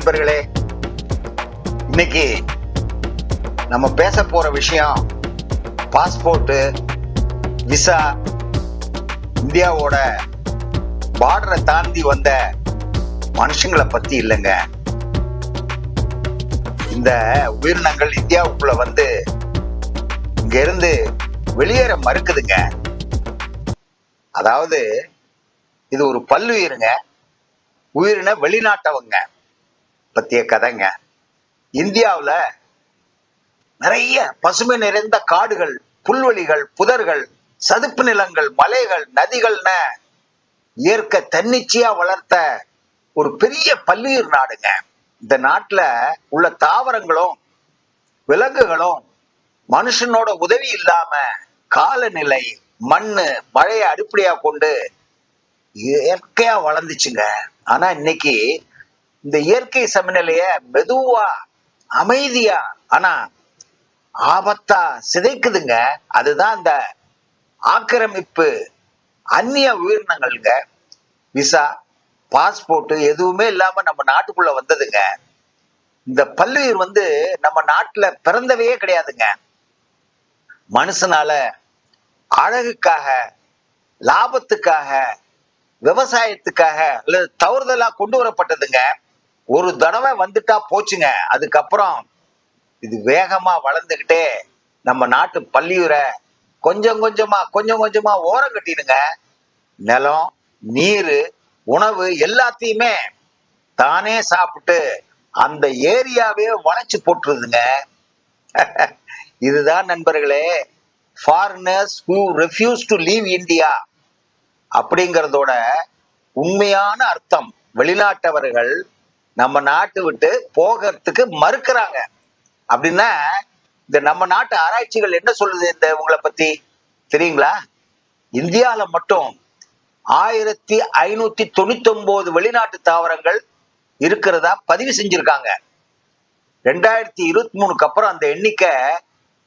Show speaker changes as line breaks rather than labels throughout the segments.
நண்பர்களே, இன்னைக்கு நம்ம பேச போற விஷயம் பாஸ்போர்ட், விசா, இந்தியாவோட பார்டரை தாண்டி வந்த மனுஷங்களை பத்தி இல்லைங்க. இந்த உயிரினங்கள் இந்தியாவுக்குள்ள வந்து இங்க இருந்து வெளியேற மறுக்குதுங்க. அதாவது இது ஒரு பல்லுயிரின வெளிநாட்டவங்க பத்திய கதைங்க. இந்தியாவில் நிறைய பசுமை நிறைந்த காடுகள், புல்வெளிகள், புதர்கள், சதுப்பு நிலங்கள், மலைகள், நதிகள்னு இயற்கை தன்னிச்சையா வளர்த்த ஒரு பெரிய பல்லுயிர் நாடுங்க. இந்த நாட்டுல உள்ள தாவரங்களும் விலங்குகளும் மனுஷனோட உதவி இல்லாம காலநிலை, மண்ணு, மழையை அடிப்படையா கொண்டு இயற்கையா வளர்ந்துச்சுங்க. ஆனா இன்னைக்கு இந்த இயற்கை சமநிலைய மெதுவா, அமைதியா, ஆனா ஆபத்தா சிதைக்குதுங்க. அதுதான் இந்த ஆக்கிரமிப்பு. அந்நிய உயிரினங்கள்ங்க. விசா, பாஸ்போர்ட் எதுவுமே இல்லாம நம்ம நாட்டுக்குள்ள வந்ததுங்க. இந்த பல்லுயிர் வந்து நம்ம நாட்டுல பிறந்தவையே கிடையாதுங்க. மனுஷனால அழகுக்காக, லாபத்துக்காக, விவசாயத்துக்காக அல்லது தவறுதலா கொண்டு வரப்பட்டதுங்க. ஒரு தடவை வந்துட்டா போச்சுங்க. அதுக்கப்புறம் இது வேகமா வளர்ந்துகிட்டே நம்ம நாட்டு பல்லுயிரை கொஞ்சம் கொஞ்சமா ஓரம் கட்டிடுங்க. நிலம், நீர், உணவு எல்லாத்தையுமே தானே சாப்பிட்டு அந்த ஏரியாவே வளைச்சு போட்டுருதுங்க. இதுதான் நண்பர்களே foreigners who refuse to leave India அப்படிங்கிறதோட உண்மையான அர்த்தம். வெளிநாட்டவர்கள் நம்ம நாட்டு விட்டு போகிறதுக்கு மறுக்கிறாங்க. அப்படின்னா இந்த நம்ம நாட்டு ஆராய்ச்சிகள் என்ன சொல்லுது இந்த உங்களை பத்தி தெரியுங்களா? இந்தியாவில மட்டும் 1599 வெளிநாட்டு தாவரங்கள் இருக்கிறதா பதிவு செஞ்சிருக்காங்க. 2023 அப்புறம் அந்த எண்ணிக்கை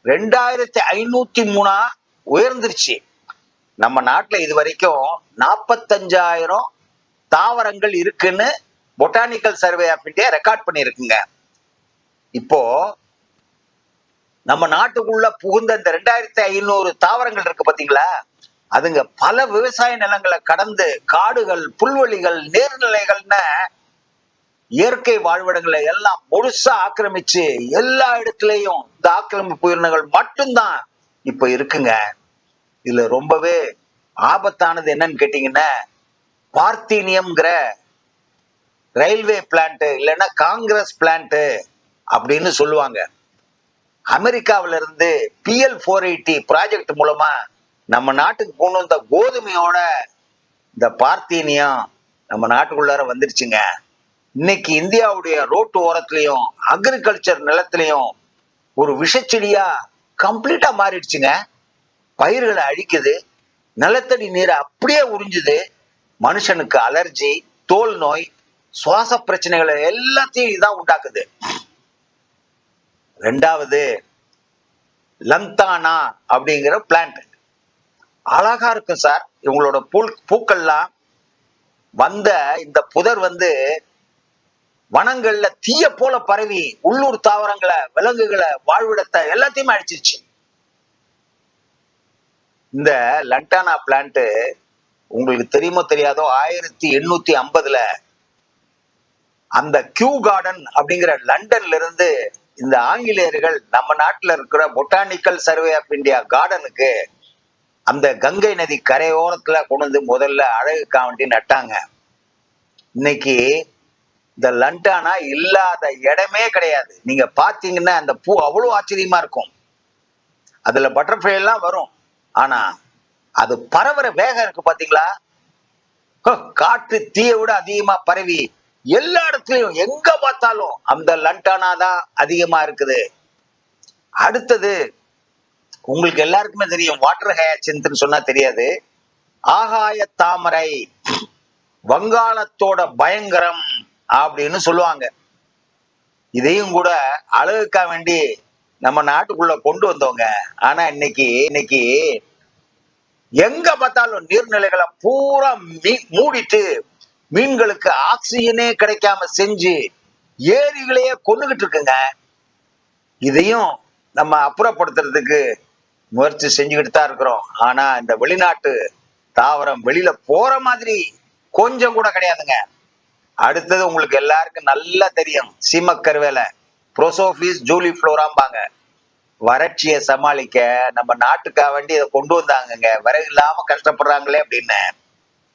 2503 உயர்ந்துருச்சு. நம்ம நாட்டுல இது வரைக்கும் 45,000 தாவரங்கள் இருக்குன்னு botanical survey of India record பண்ணிருக்குங்க. இப்போ நம்ம நாட்டுக்குள்ள புகுந்த இந்த 2500 தாவரங்கள் இருக்கு பாத்தீங்களா, அதுங்க பல விவசாய நிலங்களை கடந்து காடுகள், புல்வெளிகள், நீர்நிலைகள்னு இயற்கை வாழ்விடங்களை எல்லாம் முழுசா ஆக்கிரமிச்சு எல்லா இடத்துலயும் இந்த ஆக்கிரமிப்பு உயிரினங்கள் மட்டும்தான் இப்ப இருக்குங்க. இதுல ரொம்பவே ஆபத்தானது என்னன்னு கேட்டீங்கன்னா, பார்த்தீனியம்ங்கிற ரயில்வே பிளான்ட் இல்லைன்னா காங்கிரஸ் பிளான்ட் அப்படின்னு சொல்லுவாங்க. அமெரிக்காவில இருந்து PL480 ப்ராஜெக்ட் மூலமா நம்ம நாட்டுக்கு கொண்டு வந்த கோதுமையோட இந்த பார்த்தீனியம் நம்ம நாட்டுக்குள்ளார வந்துருச்சுங்க. இன்னைக்கு இந்தியாவுடைய ரோட்டு ஓரத்திலையும் அக்ரிகல்ச்சர் நிலத்திலையும் ஒரு விஷச்செடியா கம்ப்ளீட்டா மாறிடுச்சுங்க. பயிர்களை அழிக்குது, நிலத்தடி நீரை அப்படியே உறிஞ்சுது, மனுஷனுக்கு அலர்ஜி, தோல் நோய், சுவாச பிரச்சனைகளை எல்லாத்தையும் இதான் உண்டாக்குது. ரெண்டாவது லந்தானா அப்படிங்கிற பிளான்ட் அழகா இருக்கும் சார். இவங்களோட பூக்கள்லாம் வந்த இந்த புதர் வந்து வனங்கள்ல தீய போல பரவி உள்ளூர் தாவரங்களை, விலங்குகளை, வாழ்விடத்தை எல்லாத்தையுமே அழிச்சிருச்சு. இந்த லண்டானா பிளான்ட் உங்களுக்கு தெரியுமோ தெரியாதோ 1850 அந்த கியூ கார்டன் அப்படிங்கிற லண்டன்ல இருந்து இந்த ஆங்கிலேயர்கள் நம்ம நாட்டுல இருக்கிற பொட்டானிக்கல் சர்வே ஆஃப் இந்தியா கார்டனுக்கு அந்த கங்கை நதி கரையோரத்துல கொண்டு வந்து முதல்ல அழகுக்காக வேண்டி நட்டாங்க. இன்னைக்கு இந்த லண்டானா இல்லாத இடமே கிடையாது. நீங்க பாத்தீங்கன்னா அந்த பூ அவ்வளவு ஆச்சரியமா இருக்கும். அதுல பட்டர்ஃப்ளை எல்லாம் வரும். ஆனா அது பரவற வேகம் இருக்கு பாத்தீங்களா? காற்று தீயை விட அதிகமா பரவி எல்லா இடத்துலயும் எங்க பார்த்தாலும் அந்த லண்டானா தான் அதிகமா இருக்குது. அடுத்தது உங்களுக்கு எல்லாருக்குமே தெரியும், வாட்டர் ஹயாசின்த்னு சொன்னா தெரியாது, ஆகாய தாமரை, வங்காளத்தோட பயங்கரம் அப்படின்னு சொல்லுவாங்க. இதையும் கூட அழகுக்காக வேண்டி நம்ம நாட்டுக்குள்ள கொண்டு வந்தவங்க. ஆனா இன்னைக்கு எங்க பார்த்தாலும் நீர்நிலைகளை பூரா மூடிட்டு மீன்களுக்கு ஆக்சிஜனே கிடைக்காம செஞ்சு ஏரிகளையே கொண்டுகிட்டு இருக்குங்க. இதையும் நம்ம அப்புறப்படுத்துறதுக்கு முயற்சி செஞ்சுக்கிட்டு தான் இருக்கிறோம். ஆனா இந்த வெளிநாட்டு தாவரம் வெளியில போற மாதிரி கொஞ்சம் கூட கிடையாதுங்க. அடுத்தது உங்களுக்கு எல்லாருக்கும் நல்லா தெரியும், சீமக்கருவேலை, புரோசோபிஸ் ஜூலிஃப்ளோராம்பாங்க. வறட்சியை சமாளிக்க நம்ம நாட்டுக்காக வேண்டி இதை கொண்டு வந்தாங்கங்க, விறகு இல்லாம கஷ்டப்படுறாங்களே அப்படின்னு.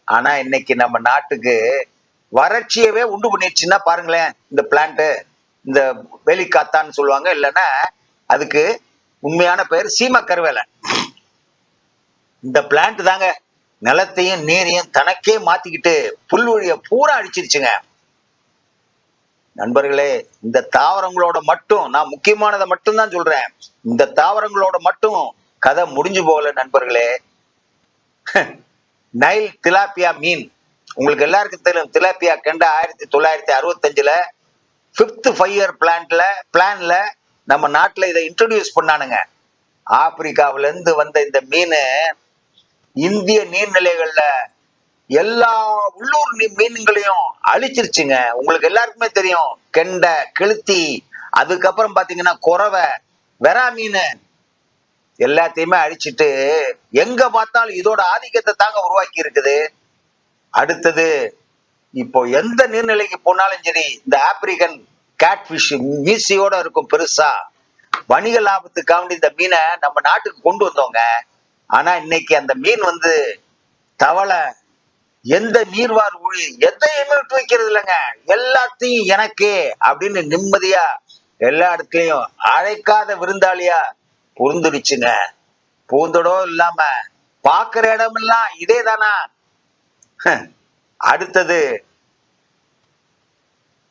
ஆனா இன்னைக்கு நம்ம நாட்டுக்கு வறட்சியவே உண்டு பண்ணிடுச்சுன்னா பாருங்களேன் இந்த பிளான்ட், இந்த வேலிக்காத்தான்னு சொல்லுவாங்க, இல்லைன்னா அதுக்கு உண்மையான பெயர் சீமக்கருவேலை. இந்த பிளான்ட் தாங்க நிலத்தையும் நீரையும் தனக்கே மாத்திக்கிட்டு புல்வெளிய பூரா அடிச்சிருச்சுங்க. நண்பர்களே, இந்த தாவரங்களோட மட்டும் நான் முக்கியமானதை மட்டும் தான் சொல்றேன். இந்த தாவரங்களோட மட்டும் கதை முடிஞ்சு போகல நண்பர்களே. நைல் திலாப்பியா மீன் உங்களுக்கு எல்லாருக்கும் தெரியும். திலாப்பியா கெண்டா 1965 5th 5 year பிளான்ல நம்ம நாட்டுல இதை இன்ட்ரோடியூஸ் பண்ணானுங்க. ஆப்பிரிக்காவில இருந்து வந்த இந்த மீன் இந்திய நீர்நிலைகள்ல எல்லா உள்ளூர் மீன்களையும் அழிச்சிருச்சுங்க. உங்களுக்கு எல்லாருக்குமே தெரியும், கெண்டை, கெளுத்தி, அதுக்கப்புறம் பாத்தீங்கன்னா குறவை, வெறா மீன் எல்லாத்தையுமே அழிச்சிட்டு எங்க பார்த்தாலும் இதோட ஆதிக்கத்தை தாங்க உருவாக்கி இருக்குது. அடுத்தது இப்போ எந்த நீர்நிலைக்கு போனாலும் சரி, இந்த ஆப்பிரிக்கன் கேட்ஃபிஷ் மீசியோட இருக்கும் பெருசா. வணிக லாபத்துக்காக இந்த மீனை நம்ம நாட்டுக்கு கொண்டு வந்தோங்க. ஆனா இன்னைக்கு அந்த மீன் தவளை, எந்த நீர்வார் ஊழி எதையுமே விட்டு வைக்கிறது இல்லைங்க. எல்லாத்தையும் எனக்கே அப்படின்னு நிம்மதியா எல்லா இடத்துலயும் அழைக்காத விருந்தாளியா புரிந்துடுச்சுங்க. பூந்தடோ இல்லாம பாக்குற இடமெல்லாம் இதே தானா. அடுத்தது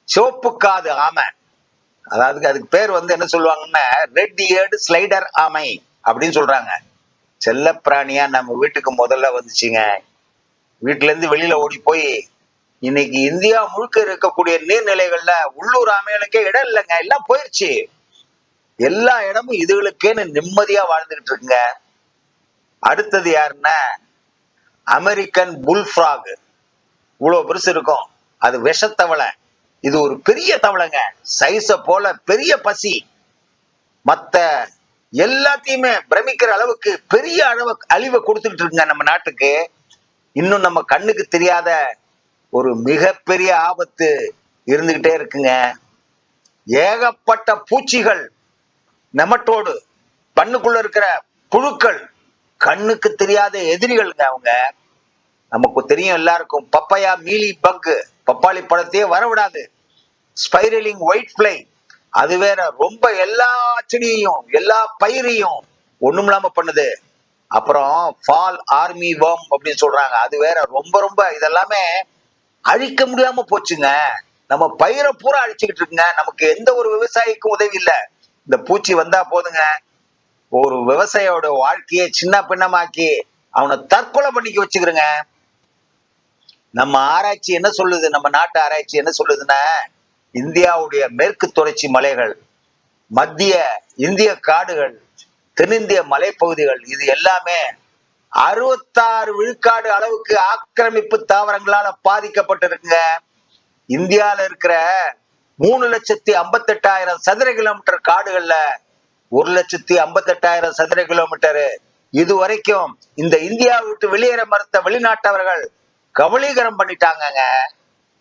சிவப்பு காது ஆமை, அதாவது அதுக்கு பேர் என்ன சொல்லுவாங்கன்னா ரெட் இயர்டு ஸ்லைடர் ஆமை அப்படின்னு சொல்றாங்க. செல்ல பிராணியா நம்ம வீட்டுக்கு முதல்ல வந்துச்சுங்க. வீட்டுல இருந்து வெளியில ஓடி போய் இன்னைக்கு இந்தியா முழுக்க இருக்கக்கூடிய நீர்நிலைகள்ல உள்ளூர் ஆமைகளுக்கே இடம் இல்லைங்க, எல்லாம் போயிடுச்சு. எல்லா இடமும் இதுகளுக்கேன்னு நிம்மதியா வாழ்ந்துகிட்டு இருக்குங்க. அடுத்தது யாருன்னா அமெரிக்கன் புல்ஃப்ராக். இவ்வளவு பெருசு இருக்கும், அது விஷத்தவளை. இது ஒரு பெரிய தவளைங்க, சைஸ போல பெரிய பசி. மத்த எல்லாத்தையுமே பிரமிக்கிற அளவுக்கு பெரிய அழிவை கொடுத்துக்கிட்டு இருக்குங்க நம்ம நாட்டுக்கு. இன்னும் நம்ம கண்ணுக்கு தெரியாத ஒரு மிகப்பெரிய ஆபத்து இருந்துகிட்டே இருக்குங்க. ஏகப்பட்ட பூச்சிகள், நெமட்டோடு, பண்ணுக்குள்ள இருக்கிற புழுக்கள், கண்ணுக்கு தெரியாத எதிரிகள்ங்க அவங்க. நமக்கு தெரியும் எல்லாருக்கும், பப்பையா மீலி பக், பப்பாளி பழத்தையே வரவிடாது. ஸ்பைரலிங் ஒயிட் ஃபிளை, அது வேற ரொம்ப எல்லா செடியையும் எல்லா பயிரையும் ஒண்ணுமில்லாம பண்ணுது. அப்புறம் ஃபால் ஆர்மி வர்ம் அப்படின்னு சொல்றாங்க, அது வேற ரொம்ப ரொம்ப இதெல்லாமே அழிக்க முடியாம போச்சுங்க. நம்ம பயிரை பூரா அழிச்சுக்கிட்டு இருக்குங்க. நமக்கு எந்த ஒரு விவசாயிக்கும் உதவி இல்லை. இந்த பூச்சி வந்தா போதுங்க, ஒரு விவசாயியோட வாழ்க்கையை சின்ன பின்னமாக்கி அவனை தற்கொலை பண்ணிக்க வச்சுக்கிறேங்க. நம்ம ஆராய்ச்சி என்ன சொல்லுது, நம்ம நாட்டு ஆராய்ச்சி என்ன சொல்லுதுன்னா, இந்தியாவுடைய மேற்கு தொடர்ச்சி மலைகள், மத்திய இந்திய காடுகள், தென்னிந்திய மலைப்பகுதிகள், இது எல்லாமே 66 விழுக்காடு அளவுக்கு ஆக்கிரமிப்பு தாவரங்களால பாதிக்கப்பட்டிருக்குங்க. இந்தியால இருக்கிற 3,58,000 சதுர கிலோமீட்டர் காடுகள்ல 1,58,000 சதுர கிலோமீட்டர் இதுவரைக்கும் இந்த இந்தியா விட்டு வெளியேற மறுத்த வெளிநாட்டவர்கள் கபலீகரம் பண்ணிட்டாங்க.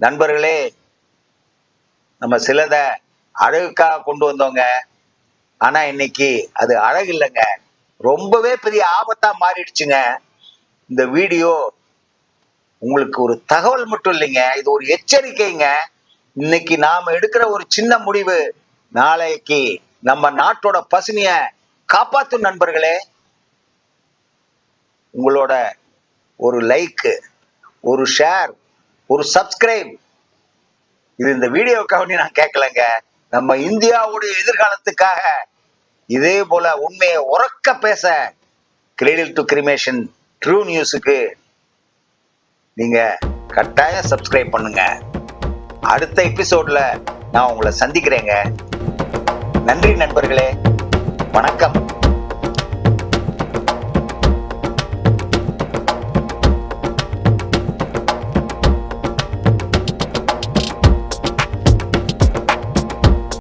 நண்பர்களே, நம்ம சிலத அழகுக்காக கொண்டு வந்தோங்க. ஆனா இன்னைக்கு அது அழகு இல்லைங்க, ரொம்பவே பெரிய ஆபத்தா மாறிடுச்சுங்க. இந்த வீடியோ உங்களுக்கு ஒரு தகவல் மட்டும் இல்லைங்க, இது ஒரு எச்சரிக்கைங்க. இன்னைக்கு நாம எடுக்கிற ஒரு சின்ன முடிவு நாளைக்கு நம்ம நாட்டோட பசுமைய காப்பாத்தும். நண்பர்களே, உங்களோட ஒரு லைக், ஒரு ஷேர், ஒரு சப்ஸ்கிரைப், இது இந்த வீடியோக்காக நான் கேட்கலங்க. நம்ம இந்தியாவுடைய எதிர்காலத்துக்காக இதே போல உண்மையை உறக்க பேச கிரேடில் டு கிரிமேஷன் ட்ரூ நியூஸுக்கு நீங்க கட்டாயம் சப்ஸ்கிரைப் பண்ணுங்க. அடுத்த எபிசோட்ல நான் உங்களை சந்திக்கிறேங்க. நன்றி நண்பர்களே, வணக்கம்.